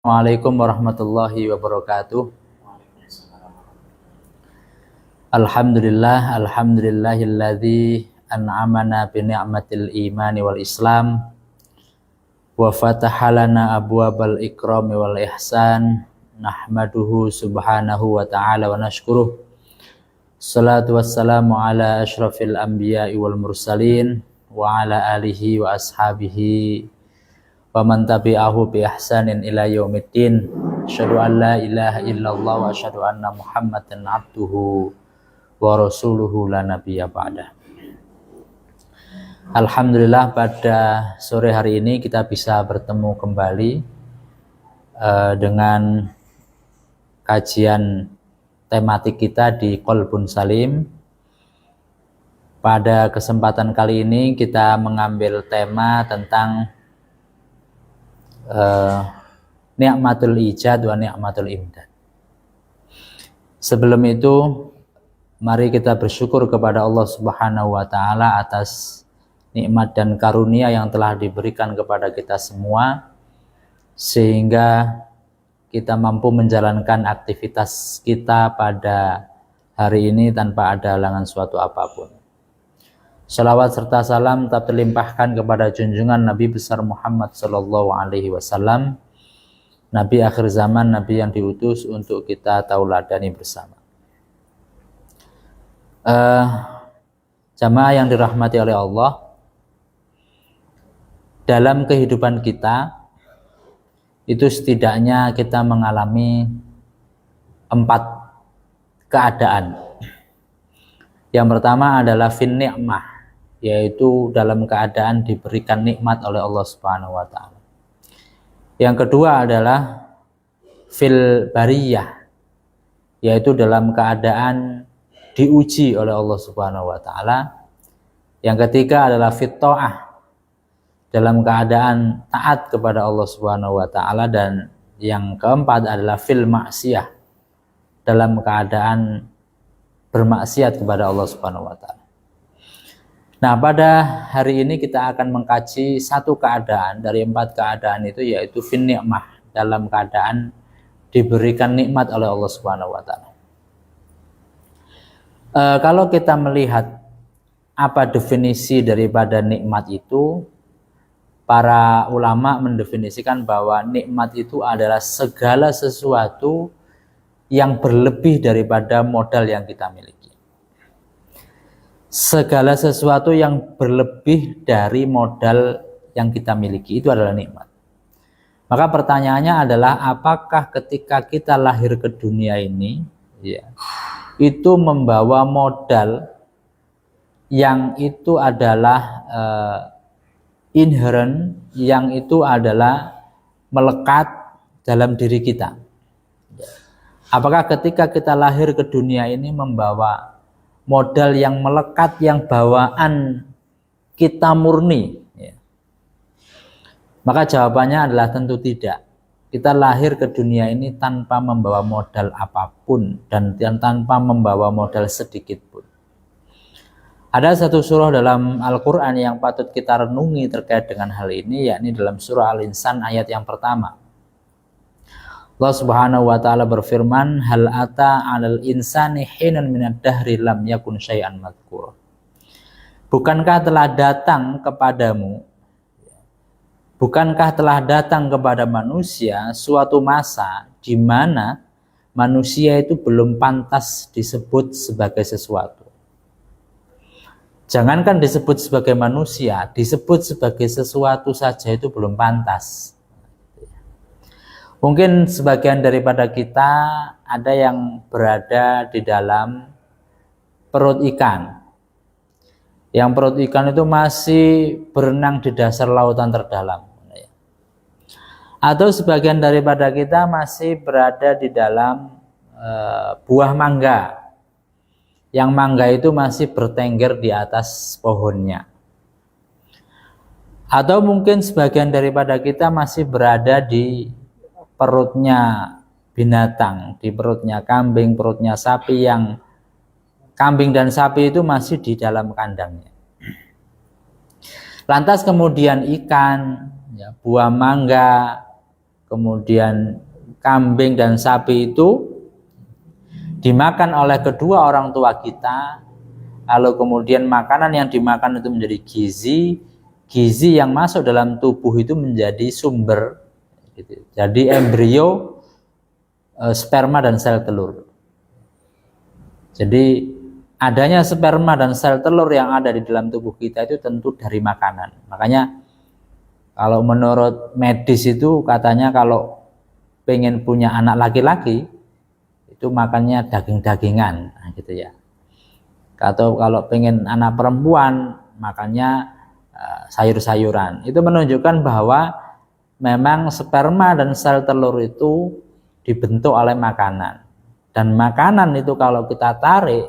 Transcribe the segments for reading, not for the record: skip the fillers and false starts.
Assalamualaikum warahmatullahi wabarakatuh. Alhamdulillahilladzi an'amana bi ni'matil imani wal islam wa fataha lana abwabal ikrami wal ihsan. Nahmaduhu subhanahu wa ta'ala wa nashkuruh. Salatu wassalamu ala asyrafil anbiya'i wal mursalin wa ala alihi wa ashabihi wa man tabi'ahu bi ihsanin ila yaumiddin. Asyhadu an la ilaha illallah wa asyhadu anna Muhammadan abduhu wa rasuluhu la nabiyya ba'da. Alhamdulillah, pada sore hari ini kita bisa bertemu kembali dengan kajian tematik kita di Qalbun Salim. Pada kesempatan kali ini kita mengambil tema tentang ni'matul ijad wa ni'matul imdad. Sebelum itu, mari kita bersyukur kepada Allah Subhanahu wa ta'ala atas nikmat dan karunia yang telah diberikan kepada kita semua, sehingga kita mampu menjalankan aktivitas kita pada hari ini tanpa ada halangan suatu apapun. Salawat serta salam tetap terlimpahkan kepada junjungan Nabi besar Muhammad sallallahu alaihi wasallam, Nabi akhir zaman, Nabi yang diutus untuk kita tauladani bersama. Jamaah yang dirahmati oleh Allah, dalam kehidupan kita itu setidaknya kita mengalami 4 keadaan. Yang pertama adalah fin ni'mah, yaitu dalam keadaan diberikan nikmat oleh Allah Subhanahu wa ta'ala. Yang kedua adalah fil bariyah, yaitu dalam keadaan diuji oleh Allah Subhanahu wa ta'ala. Yang ketiga adalah fit ta'ah, dalam keadaan taat kepada Allah Subhanahu wa ta'ala. Dan yang keempat adalah fil maksiyah, dalam keadaan bermaksiat kepada Allah Subhanahu wa ta'ala. Nah, pada hari ini kita akan mengkaji satu keadaan dari 4 keadaan itu, yaitu fin ni'mah, dalam keadaan diberikan nikmat oleh Allah Subhanahu wa ta'ala. Kalau kita melihat apa definisi daripada nikmat itu, para ulama mendefinisikan bahwa nikmat itu adalah segala sesuatu yang berlebih daripada modal yang kita miliki. Segala sesuatu yang berlebih dari modal yang kita miliki itu adalah nikmat. Maka pertanyaannya adalah, apakah ketika kita lahir ke dunia ini, itu membawa modal yang itu adalah inherent, yang itu adalah melekat dalam diri kita? Apakah ketika kita lahir ke dunia ini membawa modal yang melekat, yang bawaan kita murni? Maka jawabannya adalah tentu tidak. Kita lahir ke dunia ini tanpa membawa modal apapun dan tanpa membawa modal sedikit pun. Ada satu surah dalam Al-Quran yang patut kita renungi terkait dengan hal ini, yakni dalam surah Al-Insan ayat yang pertama. Allah Subhanahu wa ta'ala berfirman, hal ata 'alal insani hinun minad dahri lam yakun syai'an madhkur. Bukankah telah datang kepada manusia suatu masa di mana manusia itu belum pantas disebut sebagai sesuatu. Jangankan disebut sebagai manusia, disebut sebagai sesuatu saja itu belum pantas. Mungkin sebagian daripada kita ada yang berada di dalam perut ikan. Yang perut ikan itu masih berenang di dasar lautan terdalam. Atau sebagian daripada kita masih berada di dalam buah mangga. Yang mangga itu masih bertengger di atas pohonnya. Atau mungkin sebagian daripada kita masih berada di perutnya binatang, di perutnya kambing, perutnya sapi, yang kambing dan sapi itu masih di dalam kandangnya. Lantas kemudian ikan, buah mangga, kemudian kambing dan sapi itu dimakan oleh kedua orang tua kita, lalu kemudian makanan yang dimakan itu menjadi gizi yang masuk dalam tubuh itu menjadi sumber, gitu. Jadi embrio, sperma dan sel telur. Jadi adanya sperma dan sel telur yang ada di dalam tubuh kita itu tentu dari makanan. Makanya kalau menurut medis itu katanya kalau pengen punya anak laki-laki itu makannya daging-dagingan, gitu ya. Atau kalau pengen anak perempuan makannya sayur-sayuran. Itu menunjukkan bahwa memang sperma dan sel telur itu dibentuk oleh makanan. Dan makanan itu kalau kita tarik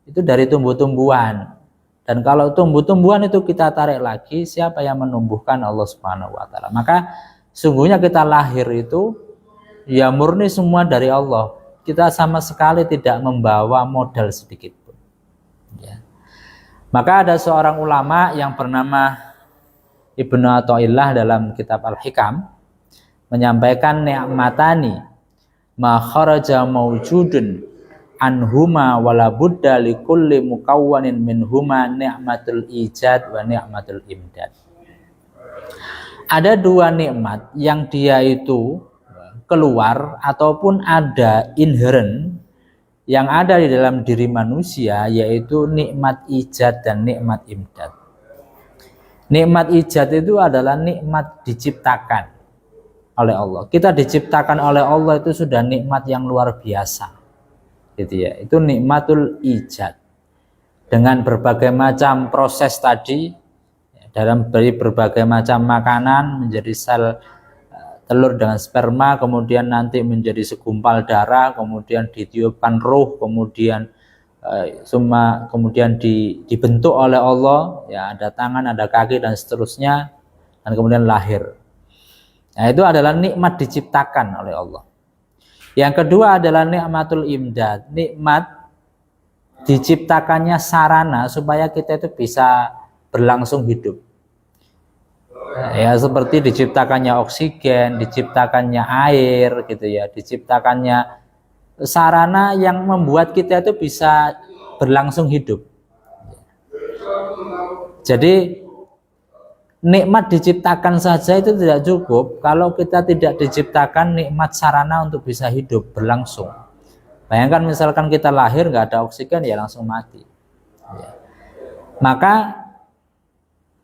itu dari tumbuh-tumbuhan. Dan kalau tumbuh-tumbuhan itu kita tarik lagi, siapa yang menumbuhkan? Allah Subhanahu wa taala. Maka sungguhnya kita lahir itu ya murni semua dari Allah. Kita sama sekali tidak membawa modal sedikit pun. Ya. Maka ada seorang ulama yang bernama Ibnu Athaillah dalam kitab Al-Hikam menyampaikan ni'matani ma kharaja mawjudun anhuma wala budda likulli mukawwanin minhuma ni'matul ijad wa ni'matul imdad. Ada dua nikmat yang dia itu keluar ataupun ada inherent yang ada di dalam diri manusia, yaitu nikmat ijad dan nikmat imdad. Nikmat ijad itu adalah nikmat diciptakan oleh Allah. Kita diciptakan oleh Allah itu sudah nikmat yang luar biasa, gitu ya. Itu nikmatul ijad dengan berbagai macam proses tadi, dalam berbagai macam makanan menjadi sel telur dengan sperma, kemudian nanti menjadi segumpal darah, kemudian ditiupkan ruh, kemudian kemudian dibentuk oleh Allah, ya ada tangan, ada kaki dan seterusnya, dan kemudian lahir. Nah, itu adalah nikmat diciptakan oleh Allah. Yang kedua adalah nikmatul imdad, nikmat diciptakannya sarana supaya kita itu bisa berlangsung hidup. Ya seperti diciptakannya oksigen, diciptakannya air, gitu ya, diciptakannya sarana yang membuat kita itu bisa berlangsung hidup. Jadi nikmat diciptakan saja itu tidak cukup kalau kita tidak diciptakan nikmat sarana untuk bisa hidup berlangsung. Bayangkan misalkan kita lahir nggak ada oksigen, ya langsung mati. Maka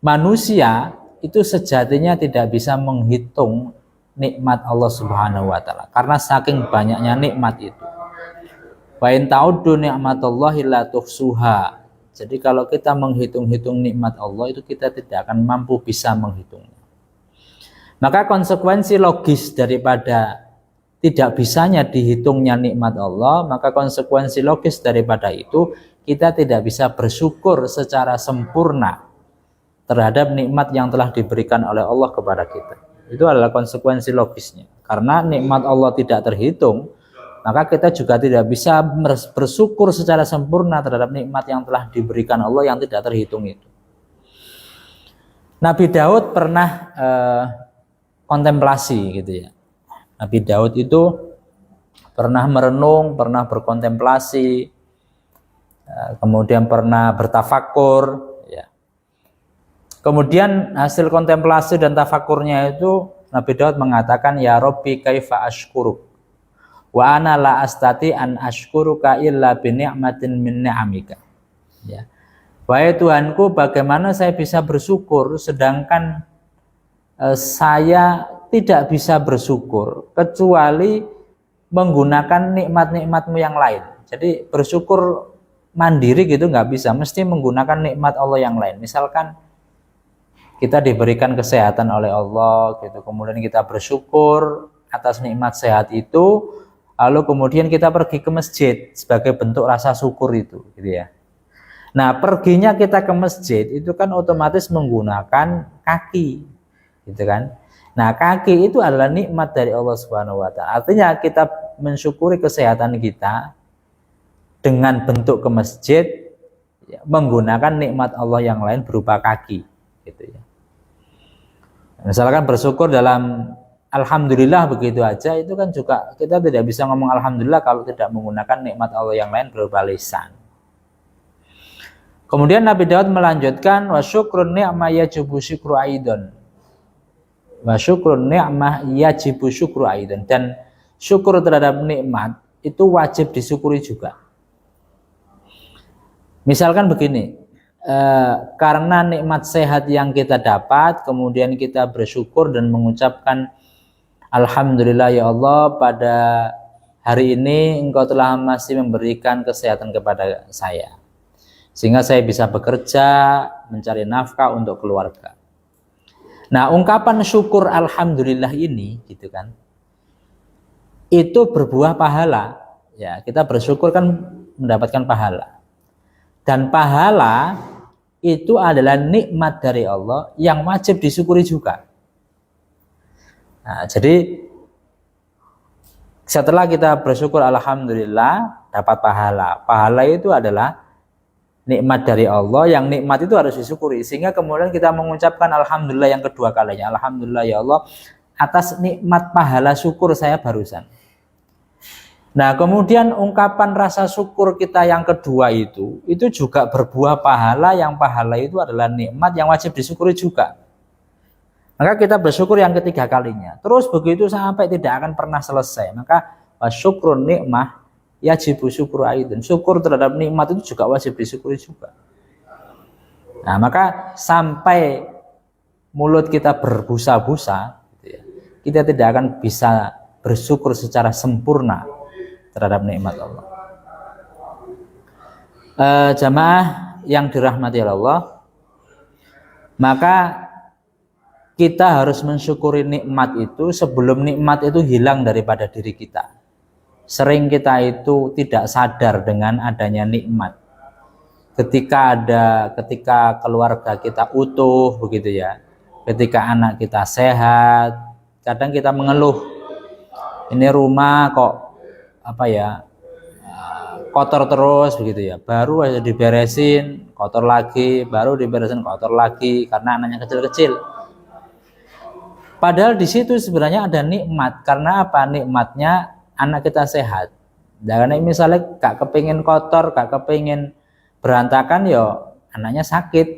manusia itu sejatinya tidak bisa menghitung nikmat Allah Subhanahu wa taala karena saking banyaknya nikmat itu. Wa in ta'uddu ni'matallahi la tuhsuha. Jadi kalau kita menghitung-hitung nikmat Allah itu kita tidak akan mampu bisa menghitungnya. Maka konsekuensi logis daripada tidak bisanya dihitungnya nikmat Allah, maka konsekuensi logis daripada itu kita tidak bisa bersyukur secara sempurna terhadap nikmat yang telah diberikan oleh Allah kepada kita. Itu adalah konsekuensi logisnya. Karena nikmat Allah tidak terhitung, maka kita juga tidak bisa bersyukur secara sempurna terhadap nikmat yang telah diberikan Allah yang tidak terhitung itu. Nabi Daud pernah kontemplasi, gitu ya. Nabi Daud itu pernah merenung, pernah berkontemplasi, kemudian pernah bertafakur. Ya. Kemudian hasil kontemplasi dan tafakurnya itu Nabi Daud mengatakan, ya Rabbi kaifa ashkuruk wa ana la astati an ashkuruka illa bi ni'matin min ni'amika. Ya. Wahai Tuhanku, bagaimana saya bisa bersyukur sedangkan saya tidak bisa bersyukur kecuali menggunakan nikmat-nikmatmu yang lain. Jadi bersyukur mandiri gitu nggak bisa, mesti menggunakan nikmat Allah yang lain. Misalkan kita diberikan kesehatan oleh Allah gitu, kemudian kita bersyukur atas nikmat sehat itu, lalu kemudian kita pergi ke masjid sebagai bentuk rasa syukur itu, gitu ya. Nah, perginya kita ke masjid itu kan otomatis menggunakan kaki, gitu kan. Nah, kaki itu adalah nikmat dari Allah Subhanahu wa taala. Artinya kita mensyukuri kesehatan kita dengan bentuk ke masjid, ya, menggunakan nikmat Allah yang lain berupa kaki, gitu ya. Misalkan bersyukur dalam alhamdulillah begitu aja, itu kan juga kita tidak bisa ngomong alhamdulillah kalau tidak menggunakan nikmat Allah yang lain berupa lisan. Kemudian Nabi Daud melanjutkan wa syukrun ni'mah yajibu syukru aidon. Wa syukrun ni'mah yajibu syukru aidon, dan syukur terhadap nikmat itu wajib disyukuri juga. Misalkan begini, karena nikmat sehat yang kita dapat, kemudian kita bersyukur dan mengucapkan alhamdulillah ya Allah, pada hari ini Engkau telah masih memberikan kesehatan kepada saya, sehingga saya bisa bekerja, mencari nafkah untuk keluarga. Nah, ungkapan syukur alhamdulillah ini, gitu kan, itu berbuah pahala. Ya, kita bersyukur kan mendapatkan pahala. Dan pahala itu adalah nikmat dari Allah yang wajib disyukuri juga. Nah, jadi setelah kita bersyukur alhamdulillah dapat pahala. Pahala itu adalah nikmat dari Allah, yang nikmat itu harus disyukuri, sehingga kemudian kita mengucapkan alhamdulillah yang kedua kalinya. Alhamdulillah ya Allah atas nikmat pahala syukur saya barusan. Nah, kemudian ungkapan rasa syukur kita yang kedua itu juga berbuah pahala, yang pahala itu adalah nikmat yang wajib disyukuri juga. Maka kita bersyukur yang ketiga kalinya. Terus begitu sampai tidak akan pernah selesai. Maka syukrun nikmah yajibu syukru aidin. Syukur terhadap nikmat itu juga wajib disyukuri juga. Nah, maka sampai mulut kita berbusa-busa, gitu ya, kita tidak akan bisa bersyukur secara sempurna terhadap nikmat Allah. Jamaah yang dirahmati Allah, maka kita harus mensyukuri nikmat itu sebelum nikmat itu hilang daripada diri kita. Sering kita itu tidak sadar dengan adanya nikmat. Ketika keluarga kita utuh begitu ya, ketika anak kita sehat, kadang kita mengeluh, ini rumah kok kotor terus begitu ya, baru aja diberesin kotor lagi, baru diberesin kotor lagi, karena anaknya kecil-kecil. Padahal di situ sebenarnya ada nikmat. Karena apa? Nikmatnya anak kita sehat. Dan misalnya gak kepingin kotor, gak kepingin berantakan, ya anaknya sakit.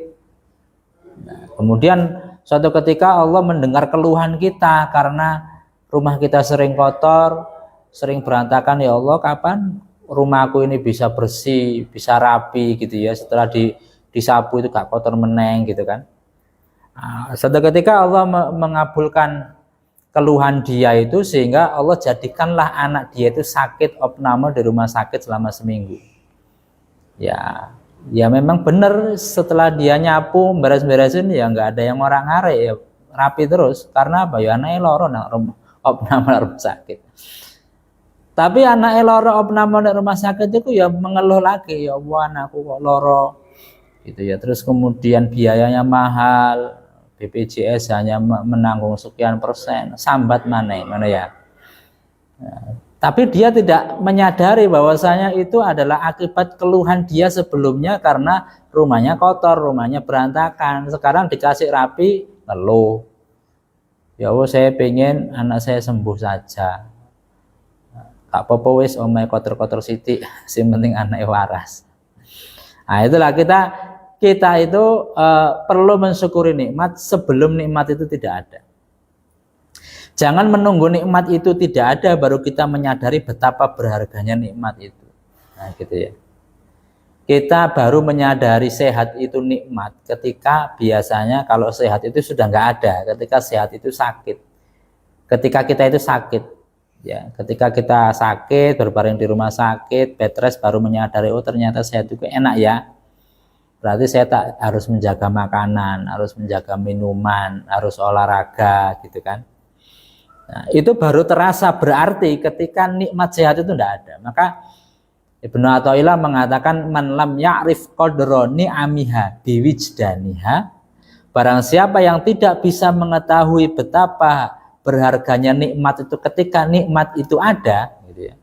Nah, kemudian suatu ketika Allah mendengar keluhan kita karena rumah kita sering kotor, sering berantakan. Ya Allah, kapan rumahku ini bisa bersih, bisa rapi gitu ya, setelah disapu itu gak kotor meneng gitu kan. Nah, suatu ketika Allah mengabulkan keluhan dia itu, sehingga Allah jadikanlah anak dia itu sakit opname di rumah sakit selama seminggu. Ya memang benar, setelah dia nyapu beres-beresin ya nggak ada yang orang ngare, ya rapi terus. Karena apa? Ya anaknya loro nang opname rumah sakit. Tapi anak loro opname di rumah sakit itu ya mengeluh lagi, ya Allah anakku kok loro gitu ya. Terus kemudian biayanya mahal, BPJS hanya menanggung sekian persen, sambat mana ya. Nah, tapi dia tidak menyadari bahwasanya itu adalah akibat keluhan dia sebelumnya, karena rumahnya kotor, rumahnya berantakan. Sekarang dikasih rapi, ngeluh, ya Allah saya pengen anak saya sembuh saja. Tak apa-apa wis omahe kotor-kotor sithik, sing penting anaknya waras. Nah, itulah kita itu perlu mensyukuri nikmat sebelum nikmat itu tidak ada. Jangan menunggu nikmat itu tidak ada baru kita menyadari betapa berharganya nikmat itu. Nah, gitu ya. Kita baru menyadari sehat itu nikmat ketika biasanya kalau sehat itu sudah nggak ada, ketika sehat itu sakit. Ketika kita itu sakit, ya, ketika kita sakit berbaring di rumah sakit, bed rest, baru menyadari oh ternyata sehat itu enak ya. Berarti saya tak harus menjaga makanan, harus menjaga minuman, harus olahraga gitu kan. Nah, itu baru terasa berarti ketika nikmat sehat itu tidak ada. Maka Ibnu Athaillah mengatakan man lam ya'rif qadra ni'amiha biwijdaniha, barang siapa yang tidak bisa mengetahui betapa berharganya nikmat itu ketika nikmat itu ada gitu ya.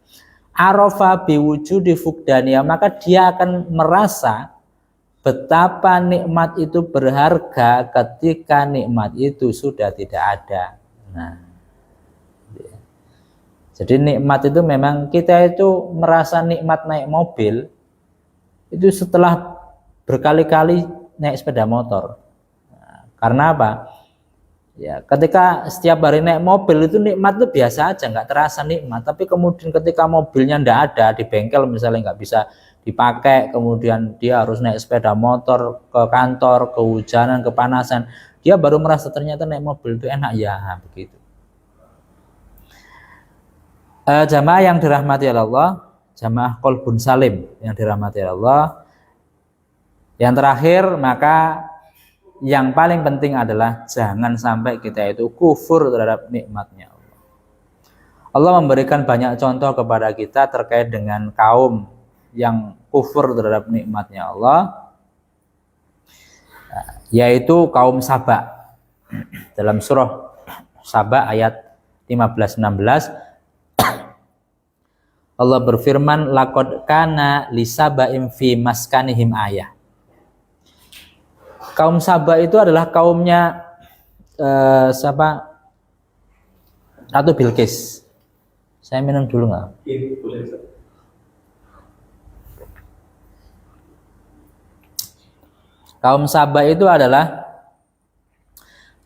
Arafa biwujudi fuqdaniha, maka dia akan merasa betapa nikmat itu berharga ketika nikmat itu sudah tidak ada. Nah, Jadi nikmat itu memang kita itu merasa nikmat naik mobil itu setelah berkali-kali naik sepeda motor. Nah, karena apa? Ya, ketika setiap hari naik mobil itu nikmat itu biasa aja, nggak terasa nikmat. Tapi kemudian ketika mobilnya nggak ada di bengkel misalnya nggak bisa dipakai, kemudian dia harus naik sepeda motor ke kantor, kehujanan, kepanasan, dia baru merasa ternyata naik mobil itu enak ya, begitu. Jamaah yang dirahmati Allah, jamaah Qalbun Salim yang dirahmati Allah. Yang terakhir, maka yang paling penting adalah jangan sampai kita itu kufur terhadap nikmatnya Allah. Allah memberikan banyak contoh kepada kita terkait dengan kaum yang kufur terhadap nikmatnya Allah, yaitu kaum Saba. Dalam surah Saba ayat 15-16 Allah berfirman, laqad kana lisaba'im fi maskanihim ayah. Kaum Saba itu adalah kaumnya siapa? Ratu Bilqis. Saya minum dulu nggak? Kaum Saba itu adalah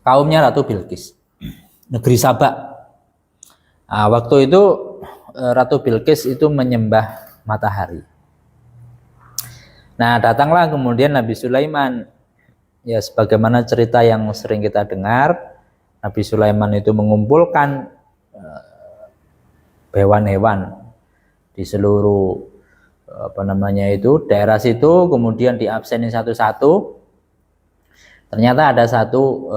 kaumnya Ratu Bilqis, negeri Saba. Nah, waktu itu Ratu Bilqis itu menyembah matahari. Nah, datanglah kemudian Nabi Sulaiman. Ya, sebagaimana cerita yang sering kita dengar, Nabi Sulaiman itu mengumpulkan hewan-hewan di seluruh daerah situ, kemudian diabsenin satu-satu. Ternyata ada satu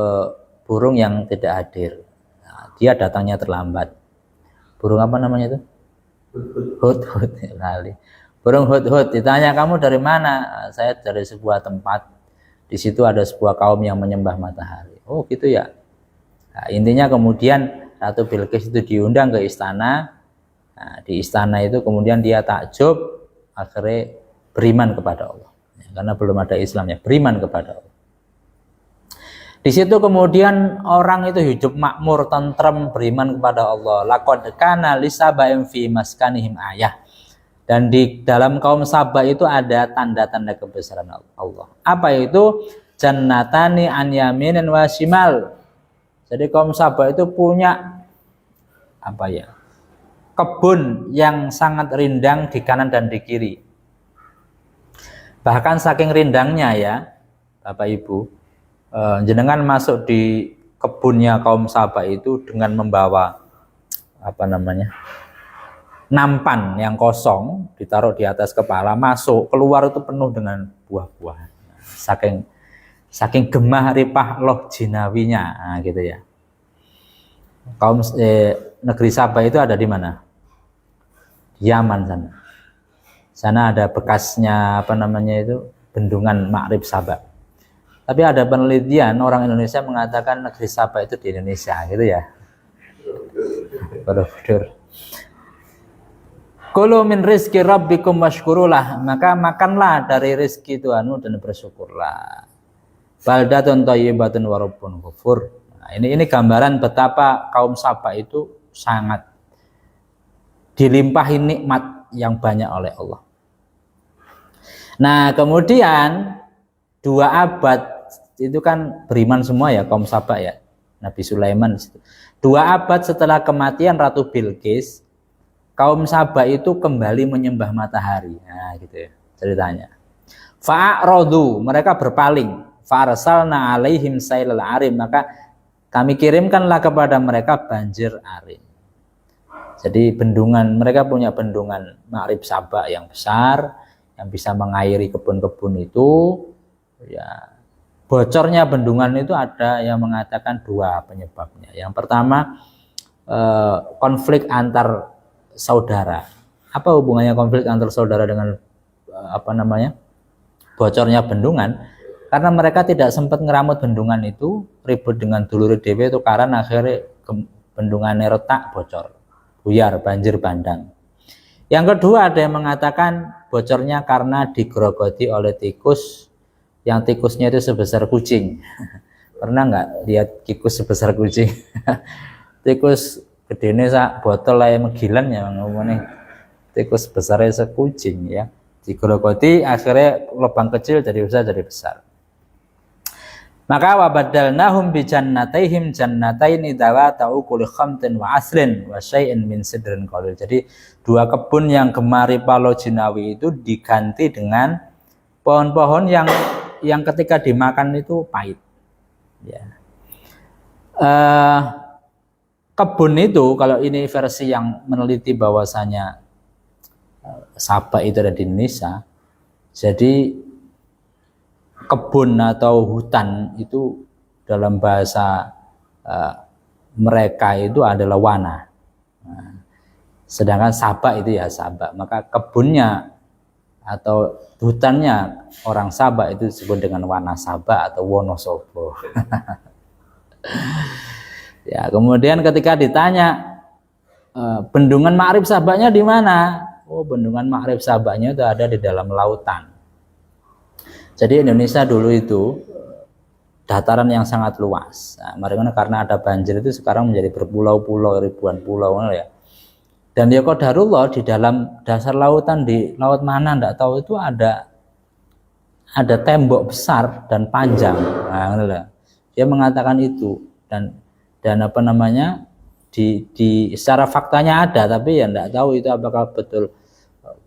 burung yang tidak hadir. Nah, dia datangnya terlambat. Burung apa namanya itu? Hud-hud. Burung hud-hud. Ditanya, kamu dari mana? Saya dari sebuah tempat. Di situ ada sebuah kaum yang menyembah matahari. Oh gitu ya. Nah, intinya kemudian Ratu Bilqis itu diundang ke istana. Nah, di istana itu kemudian dia takjub, akhirnya beriman kepada Allah. Ya, karena belum ada Islamnya, beriman kepada Allah. Di situ kemudian orang itu hidup makmur, tentrem, beriman kepada Allah. Laqad kana lisaba'in fi maskanihim ayah. Dan di dalam kaum Saba itu ada tanda-tanda kebesaran Allah. Apa itu? Jannatani an yaminin wa shimal. Jadi kaum Saba itu punya kebun yang sangat rindang di kanan dan di kiri. Bahkan saking rindangnya ya, Bapak Ibu, jenengan masuk di kebunnya kaum Saba itu dengan membawa nampan yang kosong, ditaruh di atas kepala, masuk keluar itu penuh dengan buah-buahan. Saking gemah ripah loh jinawinya, nah, gitu ya. Kaum negeri Saba itu ada di mana? Di Yaman sana. Sana ada bekasnya bendungan Ma'rib Saba. Tapi ada penelitian orang Indonesia mengatakan negeri Saba itu di Indonesia, gitu ya. Bodoh. Kulu min rizki rabbikum washkurulah, maka makanlah dari rizki Tuhanmu dan bersyukurlah. Baldatun thayyibatun wa rabbun ghafur. Nah, ini gambaran betapa kaum Saba itu sangat dilimpahi nikmat yang banyak oleh Allah. Nah, kemudian 2 abad itu kan beriman semua ya kaum Saba ya. Nabi Sulaiman 2 abad setelah kematian Ratu Bilqis, kaum Saba itu kembali menyembah matahari. Nah, gitu ya ceritanya. Fa'aradu, mereka berpaling. Fa'arsalna alaihim sailal arim, maka kami kirimkanlah kepada mereka banjir arim. Jadi mereka punya bendungan Ma'rib Saba yang besar yang bisa mengairi kebun-kebun itu. Ya, bocornya bendungan itu ada yang mengatakan 2 penyebabnya. Yang pertama, konflik antar saudara. Apa hubungannya konflik antar saudara dengan bocornya bendungan? Karena mereka tidak sempat ngeramut bendungan itu, ribut dengan dulur dewe itu karena akhirnya bendungannya retak, bocor, buyar, banjir bandang. Yang kedua ada yang mengatakan bocornya karena digerogoti oleh tikus, yang tikusnya itu sebesar kucing. Pernah nggak lihat tikus sebesar kucing? Tikus gedene sak botol ae megilan ya ngomongnya tikus besarnya sekucing ya. Digerogoti akhirnya lubang kecil jadi besar jadi besar. Maka wabadalnahum bi jannataihim jannataini dawata ukuli khamtin wa aslin wa syai'in min sidrin qalil. Jadi dua kebun yang gemari Palo Jinawi itu diganti dengan pohon-pohon yang ketika dimakan itu pahit. Ya. Kebun itu kalau ini versi yang meneliti bahwasanya Sabah itu ada di Indonesia. Jadi kebun atau hutan itu dalam bahasa mereka itu adalah wana. Nah, sedangkan Sabah itu ya Sabah. Maka kebunnya atau hutannya orang Sabah itu disebut dengan wana Sabah atau Wonosobo. Ya, kemudian ketika ditanya bendungan Ma'rib Sabahnya di mana? Oh, bendungan Ma'rib Sabahnya itu ada di dalam lautan. Jadi Indonesia dulu itu dataran yang sangat luas. Nah, karena ada banjir itu sekarang menjadi berpulau-pulau, ribuan pulau ya. Dan ya qadarullah di dalam dasar lautan di laut mana enggak tahu itu ada tembok besar dan panjang. Nah, dia mengatakan itu dan apa namanya di secara faktanya ada, tapi ya enggak tahu itu apakah betul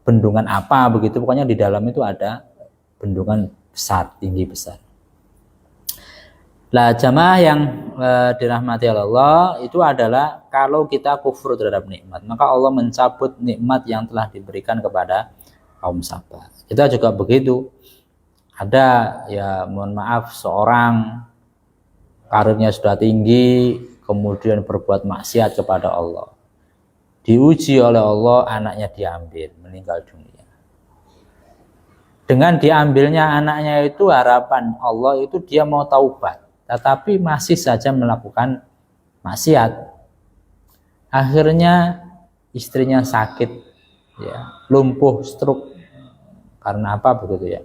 bendungan apa begitu. Pokoknya di dalam itu ada bendungan besar, tinggi besar. Lah jamaah yang dirahmati Allah, itu adalah kalau kita kufur terhadap nikmat, maka Allah mencabut nikmat yang telah diberikan kepada kaum Sabah. Kita juga begitu. Ada ya mohon maaf seorang karirnya sudah tinggi, kemudian berbuat maksiat kepada Allah. Diuji oleh Allah, anaknya diambil, meninggal dunia. Dengan diambilnya anaknya itu harapan Allah itu dia mau taubat, tetapi masih saja melakukan maksiat. Akhirnya istrinya sakit, ya, lumpuh, stroke. Karena apa begitu ya?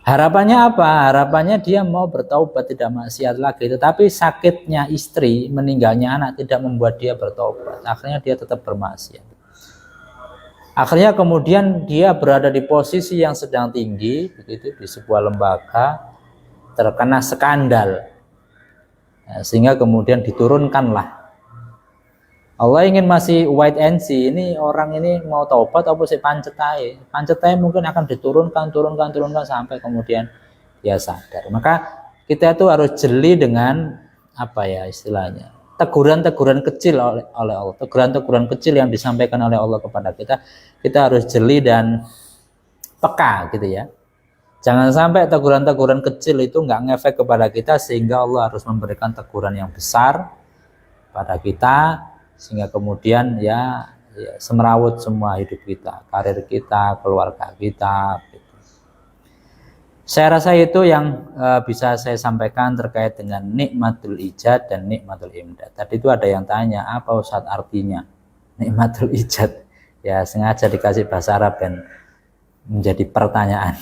Harapannya apa? Harapannya dia mau bertaubat, tidak maksiat lagi. Tetapi sakitnya istri, meninggalnya anak tidak membuat dia bertaubat. Akhirnya dia tetap bermaksiat. Akhirnya kemudian dia berada di posisi yang sedang tinggi, begitu di sebuah lembaga, terkena skandal, ya, sehingga kemudian diturunkanlah. Allah ingin masih wait and see, ini orang ini mau taubat apa sih pancetai mungkin akan diturunkan sampai kemudian dia sadar. Maka kita itu harus jeli dengan apa ya istilahnya, teguran-teguran kecil oleh Allah, teguran-teguran kecil yang disampaikan oleh Allah kepada kita harus jeli dan peka gitu ya. Jangan sampai teguran-teguran kecil itu nggak ngefek kepada kita sehingga Allah harus memberikan teguran yang besar pada kita, sehingga kemudian ya semerawut semua hidup kita, karir kita, keluarga kita gitu. Saya rasa itu yang bisa saya sampaikan terkait dengan nikmatul ijad dan nikmatul imdad. Tadi itu ada yang tanya, apa Ustadz artinya nikmatul ijad? Ya sengaja dikasih bahasa Arab dan menjadi pertanyaan.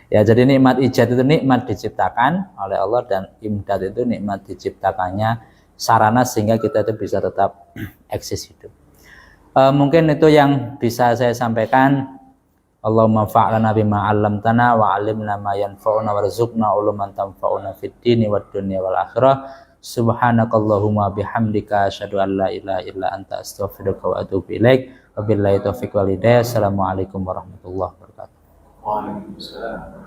Ya, jadi nikmat ijad itu nikmat diciptakan oleh Allah, dan imdad itu nikmat diciptakannya sarana sehingga kita itu bisa tetap eksis hidup. Mungkin itu yang bisa saya sampaikan. Allahumma fa'lana bima 'allamtana wa 'allimna ma yanfa'una warzuqna uluman tanfa'una fid dini wad dunya wal akhirah. Subhanakallahumma bihamdika asyhadu an la ilaha illa anta astaghfiruka wa atubu ilaik. Wabillahi taufiq wal hidayah. Assalamualaikum warahmatullahi wabarakatuh. Waalaikumsalam.